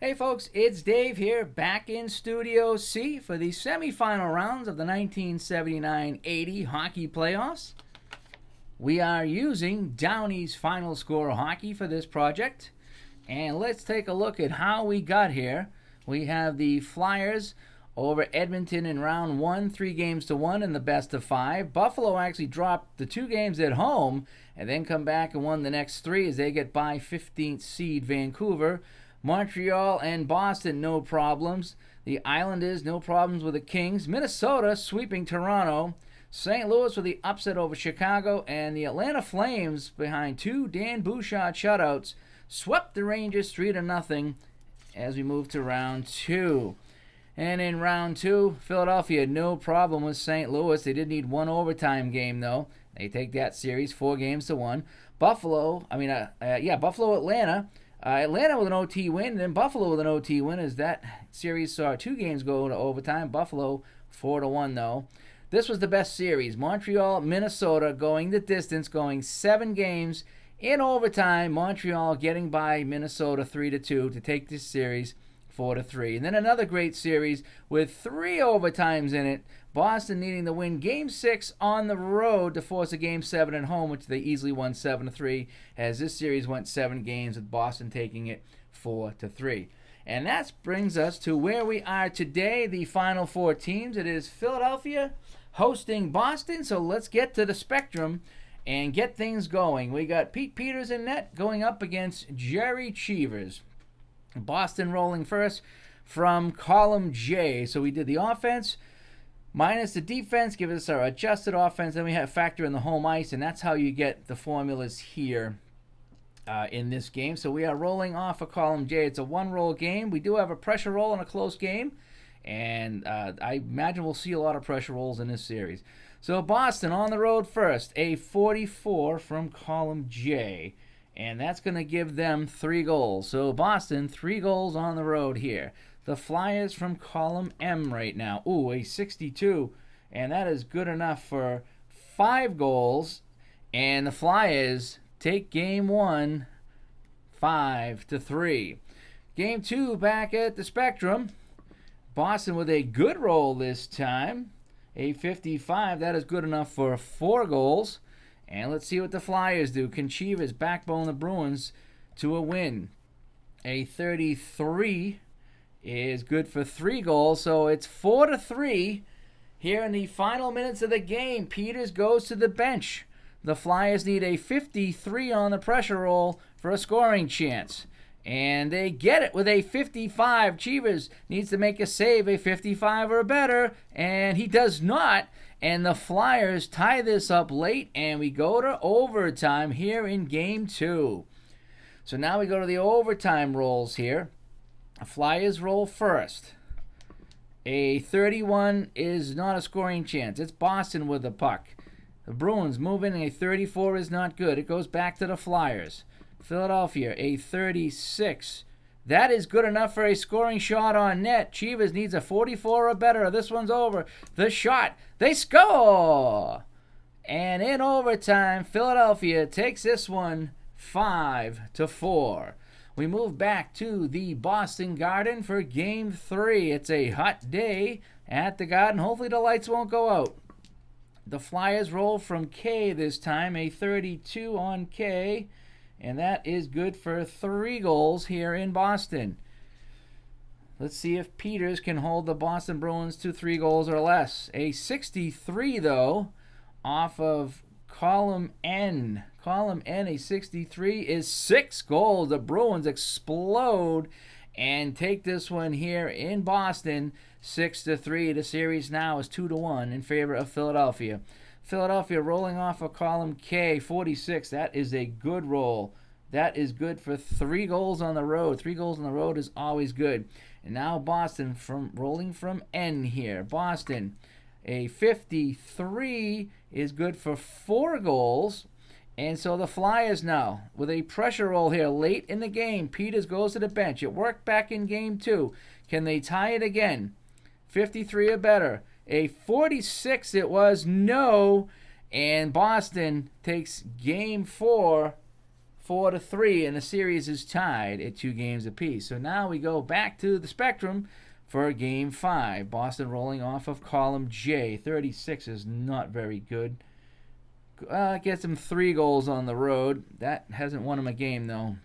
Hey folks, it's Dave here, back in Studio C for the semifinal rounds of the 1979-80 hockey playoffs. We are using Downey's Final Score hockey for this project. And let's take a look at how we got here. We have the Flyers over Edmonton in round 1, 3-1 in the best of 5. Buffalo actually dropped the 2 games at home and then come back and won the next 3 as they get by 15th seed Vancouver. Montreal and Boston, no problems. The Islanders, no problems with the Kings. Minnesota sweeping Toronto. St. Louis with the upset over Chicago. And the Atlanta Flames, behind 2 Dan Bouchard shutouts, swept the Rangers 3-0 as we move to round 2. And in round 2, Philadelphia, no problem with St. Louis. They did need 1 overtime game, though. They take that series 4-1. Buffalo-Atlanta. Atlanta with an OT win, and then Buffalo with an OT win, as that series saw 2 games go to overtime. Buffalo 4-1 though. This was the best series. Montreal, Minnesota going the distance, going 7 games in overtime. Montreal getting by Minnesota 3-2 to take this series 4-3. And then another great series with 3 overtimes in it. Boston needing to win Game 6 on the road to force a Game 7 at home, which they easily won 7-3, as this series went 7 games with Boston taking it 4-3. And that brings us to where we are today, the final 4 teams. It is Philadelphia hosting Boston, so let's get to the Spectrum and get things going. We got Pete Peters in net going up against Jerry Cheevers. Boston rolling first from column J. So we did the offense minus the defense, give us our adjusted offense, then we have factor in the home ice, and that's how you get the formulas here in this game. So we are rolling off of column J. It's a 1-roll game. We do have a pressure roll in a close game, and I imagine we'll see a lot of pressure rolls in this series. So Boston on the road first, a 44 from column J, and that's going to give them 3 goals. So Boston, 3 goals on the road here. The Flyers from column M right now. Ooh, a 62. And that is good enough for 5 goals. And the Flyers take game 1, 5-3. Game 2 back at the Spectrum. Boston with a good roll this time. A 55. That is good enough for 4 goals. And let's see what the Flyers do. Can Cheevers backbone the Bruins to a win? A 33 is good for 3 goals, so it's 4-3 here in the final minutes of the game. Peters goes to the bench. The Flyers need a 53 on the pressure roll for a scoring chance, and they get it with a 55. Cheevers needs to make a save, a 55 or better, and he does not, and the Flyers tie this up late, and we go to overtime here in game 2. So now we go to the overtime rolls here. Flyers roll first. A 31 is not a scoring chance. It's Boston with the puck. The Bruins move in, and a 34 is not good. It goes back to the Flyers. Philadelphia, a 36. That is good enough for a scoring shot on net. Cheevers needs a 44 or better. This one's over. The shot. They score! And in overtime, Philadelphia takes this one 5-4. We move back to the Boston Garden for Game 3. It's a hot day at the Garden. Hopefully the lights won't go out. The Flyers roll from K this time, a 32 on K, and that is good for 3 goals here in Boston. Let's see if Peters can hold the Boston Bruins to 3 goals or less. A 63, though, off of column N. Column N, a 63 is 6 goals. The Bruins explode and take this one here in Boston 6-3. The series now is 2-1 in favor of Philadelphia. Philadelphia rolling off of column K, 46. That is a good roll. That is good for 3 goals on the road. 3 goals on the road is always good. And now Boston rolling from N here. Boston, a 53 is good for 4 goals. And so the Flyers now, with a pressure roll here late in the game. Peters goes to the bench. It worked back in game 2. Can they tie it again? 53 or better. A 46 it was. No. And Boston takes game 4 4-3, and the series is tied at 2 games apiece. So now we go back to the Spectrum for Game 5. Boston rolling off of column J. 36 is not very good. Gets them 3 goals on the road. That hasn't won them a game, though.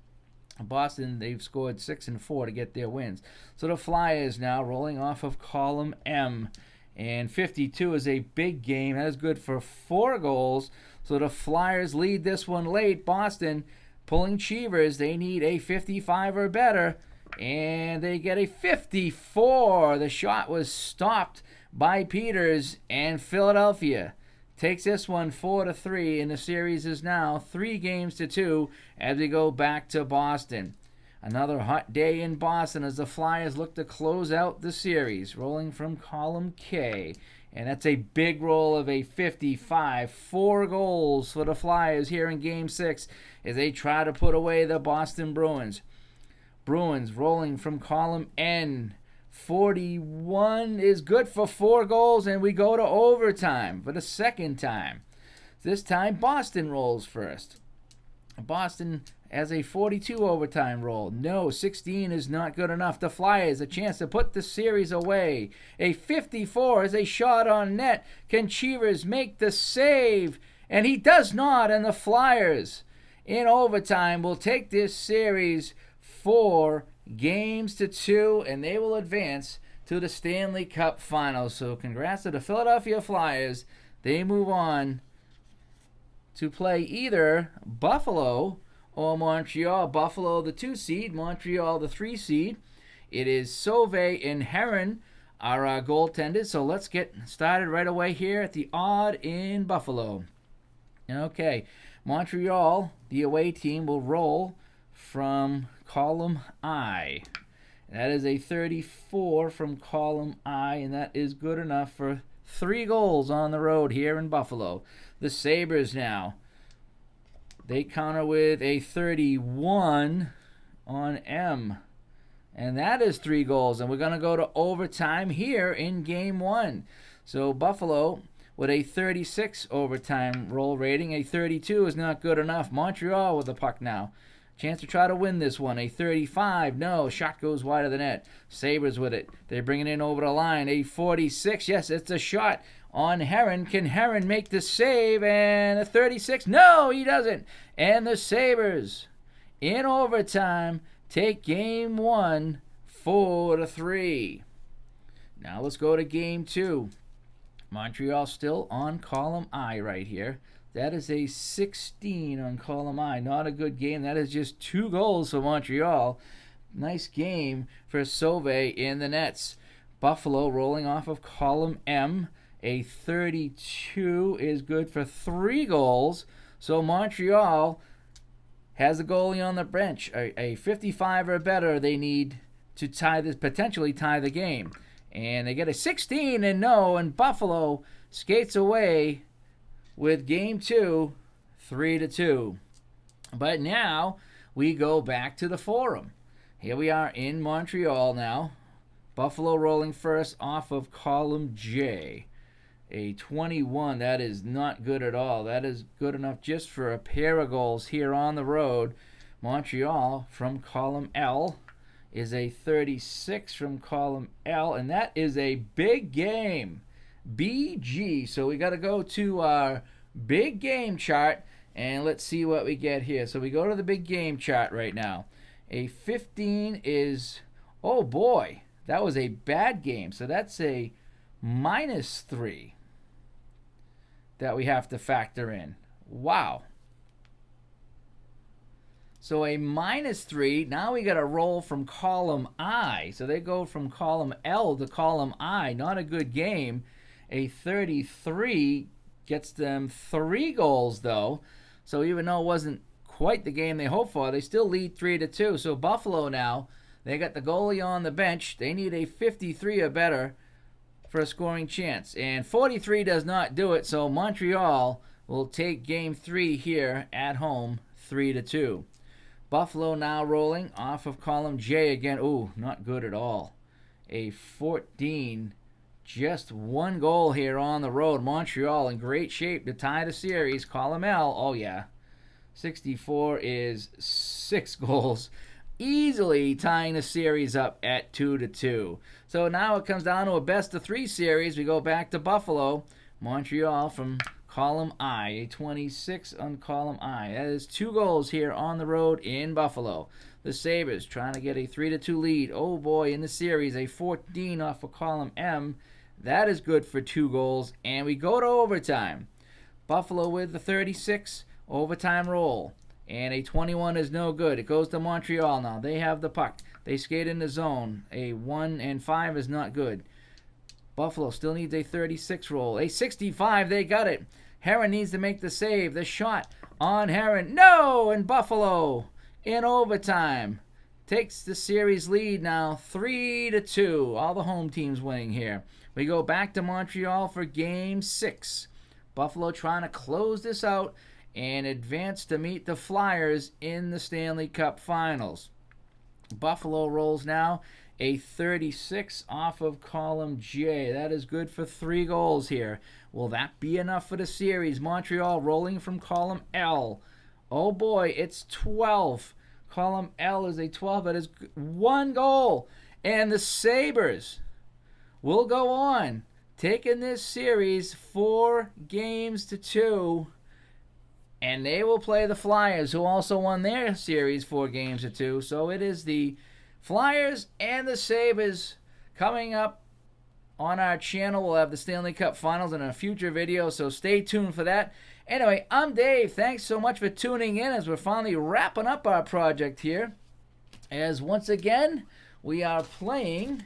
Boston, they've scored 6 and 4 to get their wins. So the Flyers now rolling off of column M. And 52 is a big game. That is good for 4 goals. So the Flyers lead this one late. Boston pulling Cheevers. They need a 55 or better. And they get a 54. The shot was stopped by Peters, and Philadelphia takes this one 4-3, and the series is now 3 games to 2 as we go back to Boston. Another hot day in Boston as the Flyers look to close out the series, rolling from column K. And that's a big roll of a 55. 4 goals for the Flyers here in Game 6 as they try to put away the Boston Bruins. Bruins rolling from column N. 41 is good for 4 goals, and we go to overtime for the second time. This time, Boston rolls first. Boston has a 42 overtime roll. No, 16 is not good enough. The Flyers a chance to put the series away. A 54 is a shot on net. Can Cheevers make the save? And he does not, and the Flyers in overtime will take this series 4 games to 2, and they will advance to the Stanley Cup Finals. So congrats to the Philadelphia Flyers. They move on to play either Buffalo or Montreal. Buffalo the 2 seed, Montreal the 3 seed. It is Sauvé and Heron are our goaltenders. So let's get started right away here at the odd in Buffalo. Okay, Montreal, the away team, will roll from column I. That is a 34 from column I, and that is good enough for 3 goals on the road here in Buffalo. The Sabres now, they counter with a 31 on M, and that is 3 goals, and we're going to go to overtime here in Game 1. So Buffalo with a 36 overtime roll rating. A 32 is not good enough. Montreal with the puck now. Chance to try to win this one. A 35. No. Shot goes wide of the net. Sabres with it. They're bringing it in over the line. A 46. Yes, it's a shot on Heron. Can Heron make the save? And a 36. No, he doesn't. And the Sabres, in overtime, take Game 1 4-3. Now let's go to Game 2. Montreal still on column I right here. That is a 16 on column I. Not a good game. That is just 2 goals for Montreal. Nice game for Sauvé in the nets. Buffalo rolling off of column M. A 32 is good for 3 goals. So Montreal has a goalie on the bench. A 55 or better they need to potentially tie the game. And they get a 16 and Buffalo skates away with Game 2, 3-2. But now we go back to the Forum. Here we are in Montreal now. Buffalo rolling first off of column J. A 21, that is not good at all. That is good enough just for a pair of goals here on the road. Montreal from column L is a 36 from column L, and that is a big game. BG. So we got to go to our big game chart, and let's see what we get here. So we go to the big game chart right now. A 15 is, oh boy, that was a bad game. So that's a -3 that we have to factor in. Wow. So a -3, now we got to roll from column I. So they go from column L to column I. Not a good game. A 33 gets them 3 goals, though. So even though it wasn't quite the game they hoped for, they still lead 3-2. So Buffalo now, they got the goalie on the bench. They need a 53 or better for a scoring chance. And 43 does not do it, so Montreal will take Game 3 here at home, 3-2. Buffalo now rolling off of column J again. Ooh, not good at all. A 14. Just 1 goal here on the road. Montreal in great shape to tie the series. Column L. Oh, yeah. 64 is 6 goals, easily tying the series up at 2-2. So now it comes down to a best-of-3 series. We go back to Buffalo, Montreal from column I, a 26 on column I. That is 2 goals here on the road in Buffalo. The Sabres trying to get a 3-2 lead. Oh boy, in the series, a 14 off of column M. That is good for 2 goals. And we go to overtime. Buffalo with the 36 overtime roll. And a 21 is no good. It goes to Montreal now. They have the puck. They skate in the zone. A 1-5 is not good. Buffalo still needs a 36 roll. A 65, they got it. Herron needs to make the save. The shot on Herron. No! And Buffalo in overtime takes the series lead now 3-2. All the home teams winning here. We go back to Montreal for Game 6. Buffalo trying to close this out and advance to meet the Flyers in the Stanley Cup Finals. Buffalo rolls now a 36 off of column J. That is good for 3 goals here. Will that be enough for the series? Montreal rolling from column L. Oh boy, it's 12. Column L is a 12. That is 1 goal. And the Sabres will go on, taking this series 4-2. And they will play the Flyers, who also won their series 4-2. So it is the Flyers and the Sabres coming up on our channel. We'll have the Stanley Cup Finals in a future video, so stay tuned for that. Anyway, I'm Dave. Thanks so much for tuning in as we're finally wrapping up our project here. As once again, we are playing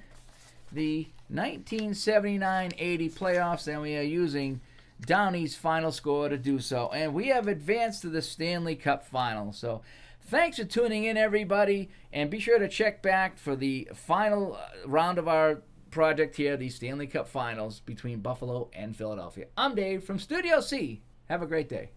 the 1979-80 playoffs, and we are using Downey's final score to do so. And we have advanced to the Stanley Cup Finals. So thanks for tuning in, everybody. And be sure to check back for the final round of our project here, the Stanley Cup Finals between Buffalo and Philadelphia. I'm Dave from Studio C. Have a great day.